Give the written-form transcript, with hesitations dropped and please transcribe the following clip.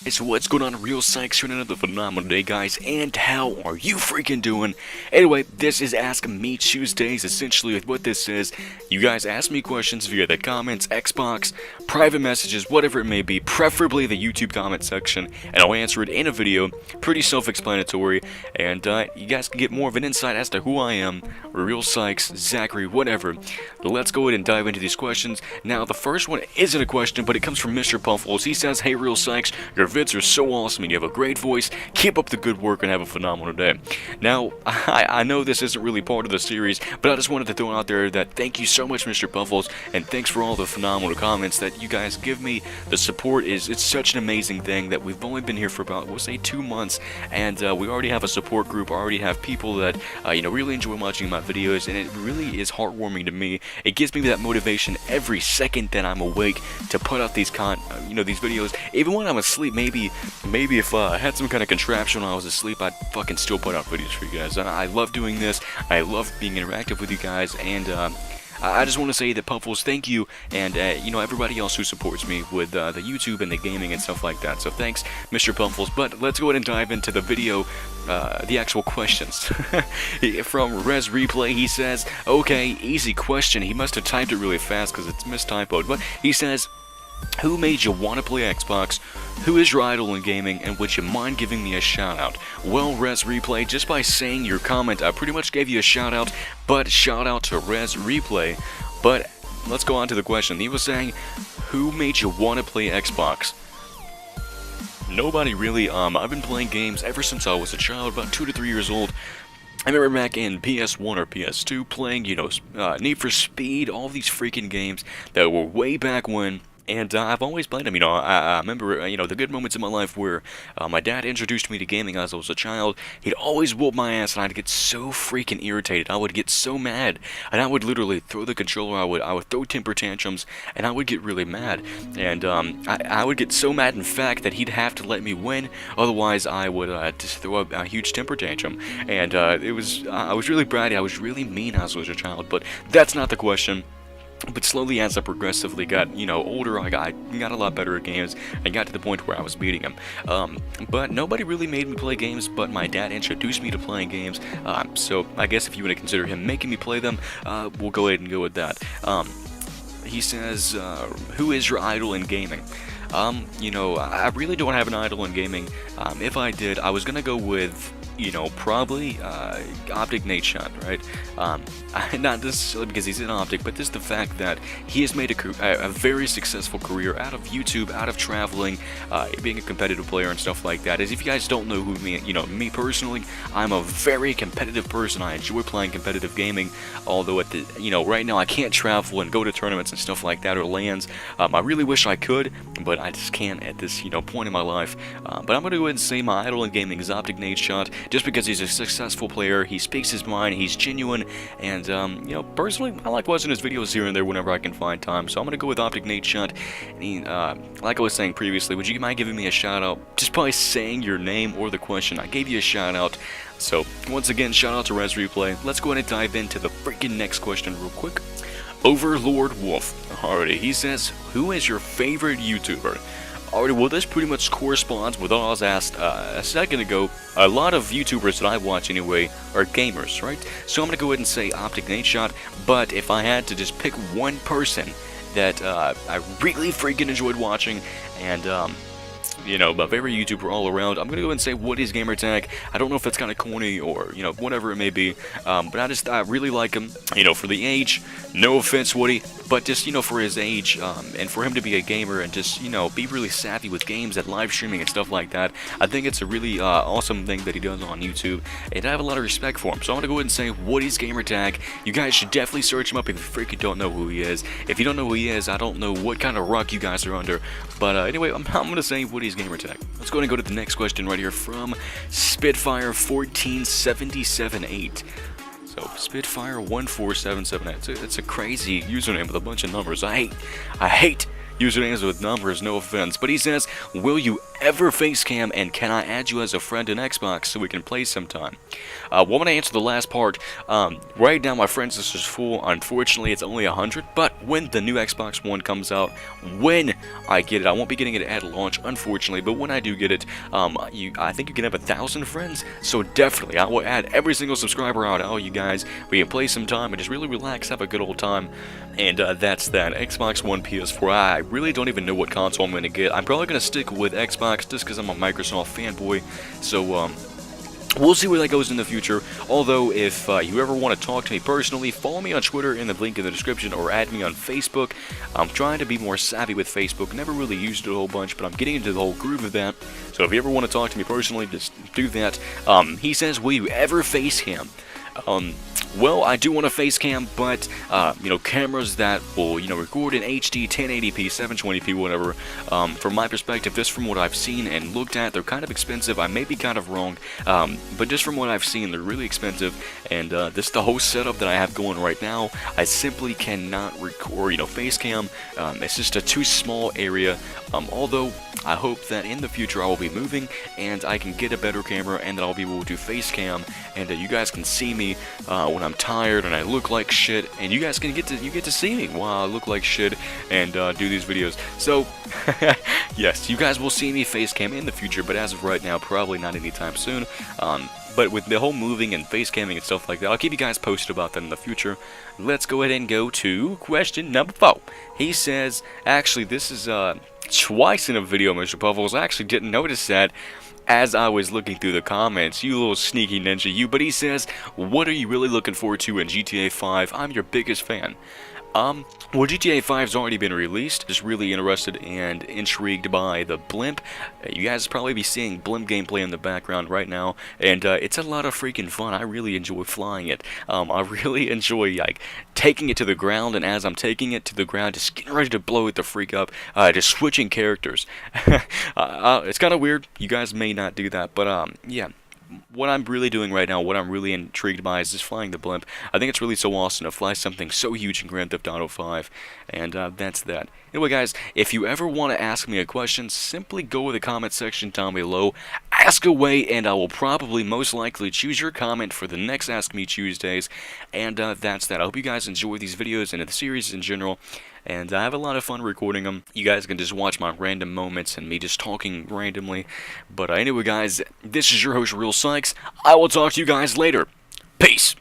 So what's going on, RealSykes here, another phenomenal day, guys, and how are you freaking doing? Anyway, this is Ask Me Tuesdays. Essentially what this is, you guys ask me questions via the comments, Xbox, private messages, whatever it may be, preferably the YouTube comment section, and I'll answer it in a video. Pretty self-explanatory, and you guys can get more of an insight as to who I am, RealSykes, Zachary, whatever. Let's go ahead and dive into these questions. Now, the first one isn't a question, but it comes from Mr. Puffles. He says, "Hey, RealSykes, your vids are so awesome and you have a great voice. Keep up the good work and have a phenomenal day." Now, I know this isn't really part of the series, but I just wanted to throw out there that thank you so much, Mr. Puffles, and thanks for all the phenomenal comments that you guys give me. The support it's such an amazing thing that we've only been here for about, we'll say, 2 months, and we already have a support group, already have people that, really enjoy watching my videos, and it really is heartwarming to me. It gives me that motivation every second that I'm awake to put out these these videos, even when I'm asleep. Maybe if I had some kind of contraption when I was asleep, I'd fucking still put out videos for you guys. I love doing this. I love being interactive with you guys, and I just want to say that Puffles, thank you, and everybody else who supports me with the YouTube and the gaming and stuff like that. So thanks, Mr. Puffles. But let's go ahead and dive into the video, the actual questions. From Res Replay, he says, "Okay, easy question." He must have typed it really fast because it's mistypoed. But he says, "Who made you want to play Xbox? Who is your idol in gaming? And would you mind giving me a shout out?" Well, Res Replay, just by saying your comment, I pretty much gave you a shout out, but shout out to Res Replay. But let's go on to the question. He was saying, who made you want to play Xbox? Nobody really. I've been playing games ever since I was a child, about 2 to 3 years old. I remember back in PS1 or PS2 playing, Need for Speed, all these freaking games that were way back when. And I've always played them. I remember, the good moments in my life where my dad introduced me to gaming as I was a child. He'd always whoop my ass, and I'd get so freaking irritated. I would get so mad, and I would literally throw the controller. I would throw temper tantrums, and I would get really mad. And I would get so mad, in fact, that he'd have to let me win. Otherwise, I would just throw a huge temper tantrum. And I was really bratty. I was really mean as I was a child. But that's not the question. But slowly, as I progressively got, older, I got a lot better at games and got to the point where I was beating them. But nobody really made me play games, but my dad introduced me to playing games. So I guess if you want to consider him making me play them, we'll go ahead and go with that. He says, who is your idol in gaming? I really don't have an idol in gaming. If I did, I was gonna go with, probably Optic Nate Shot, right? Not necessarily because he's in Optic, but just the fact that he has made a very successful career out of YouTube, out of traveling, being a competitive player and stuff like that. As if you guys don't know who me personally, I'm a very competitive person. I enjoy playing competitive gaming, although at the, right now I can't travel and go to tournaments and stuff like that or LANs. I really wish I could, but I just can't at this, point in my life. But I'm gonna go ahead and say my idol in gaming is Optic Nate Shot, just because he's a successful player, he speaks his mind, he's genuine, and personally, I like watching his videos here and there whenever I can find time. So I'm gonna go with Optic Nate Shot. And like I was saying previously, would you mind giving me a shout out just by saying your name or the question? I gave you a shout out. So once again, shout out to Res Replay. Let's go ahead and dive into the freaking next question real quick. Overlord Wolf. Alrighty, he says, who is your favorite YouTuber? Alright, well, this pretty much corresponds with what I was asked a second ago. A lot of YouTubers that I watch anyway are gamers, right? So I'm going to go ahead and say Optic Nate Shot, but if I had to just pick one person that I really freaking enjoyed watching, and my favorite YouTuber all around, I'm gonna go and say Woody's gamertag. I don't know if that's kind of corny or whatever it may be, but I really like him. For the age, no offense, Woody, but just for his age, and for him to be a gamer and just be really savvy with games and live streaming and stuff like that. I think it's a really awesome thing that he does on YouTube, and I have a lot of respect for him. So I'm gonna go ahead and say Woody's gamertag. You guys should definitely search him up if you freaking don't know who he is. If you don't know who he is, I don't know what kind of rock you guys are under. But anyway, I'm gonna say Woody's gamertag. Let's go ahead and go to the next question right here from Spitfire 14778. So Spitfire 14778. It's a crazy username with a bunch of numbers. I hate usernames with numbers, no offense. But he says, will you ever face cam, and can I add you as a friend in Xbox so we can play sometime? Well, I'm going to answer the last part. Right now my friends list is full. Unfortunately, it's only 100, but when the new Xbox One comes out, when I get it, I won't be getting it at launch, unfortunately, but when I do get it, I think you can have 1,000 friends, so definitely I will add every single subscriber out, all you guys. We can play some time and just really relax, have a good old time, and that's that. Xbox One, PS4, I really don't even know what console I'm going to get. I'm probably going to stick with Xbox just because I'm a Microsoft fanboy, so we'll see where that goes in the future. Although, if you ever want to talk to me personally, follow me on Twitter in the link in the description, or add me on Facebook. I'm trying to be more savvy with Facebook. Never really used it a whole bunch, but I'm getting into the whole groove of that. So if you ever want to talk to me personally, just do that. He says, will you ever face him? Well, I do want a face cam, but, cameras that will, record in HD, 1080p, 720p, whatever, from my perspective, just from what I've seen and looked at, they're kind of expensive. I may be kind of wrong, but just from what I've seen, they're really expensive, and this the whole setup that I have going right now, I simply cannot record, face cam. It's just a too small area, although I hope that in the future I will be moving, and I can get a better camera, and that I'll be able to face cam, and you guys can see me when I'm tired and I look like shit, and you guys can get to see me while I look like shit and do these videos. So yes, you guys will see me face cam in the future, but as of right now, probably not anytime soon. But with the whole moving and face camming and stuff like that, I'll keep you guys posted about that in the future. Let's go ahead and go to question number 4. He says, actually, this is twice in a video, Mr. Puffles. I actually didn't notice that as I was looking through the comments, you little sneaky ninja, you. But he says, what are you really looking forward to in GTA 5? I'm your biggest fan. Well, GTA 5's already been released. Just really interested and intrigued by the blimp. You guys probably be seeing blimp gameplay in the background right now, and it's a lot of freaking fun. I really enjoy flying it. I really enjoy taking it to the ground, and as I'm taking it to the ground, just getting ready to blow it the freak up, just switching characters. It's kind of weird. You guys may not do that, but yeah. What I'm really doing right now, what I'm really intrigued by, is just flying the blimp. I think it's really so awesome to fly something so huge in Grand Theft Auto 5, and that's that. Anyway, guys, if you ever want to ask me a question, simply go to the comment section down below, ask away, and I will probably most likely choose your comment for the next Ask Me Tuesdays, and that's that. I hope you guys enjoy these videos and the series in general, and I have a lot of fun recording them. You guys can just watch my random moments and me just talking randomly. But anyway, guys, this is your host, RealSykes. I will talk to you guys later. Peace!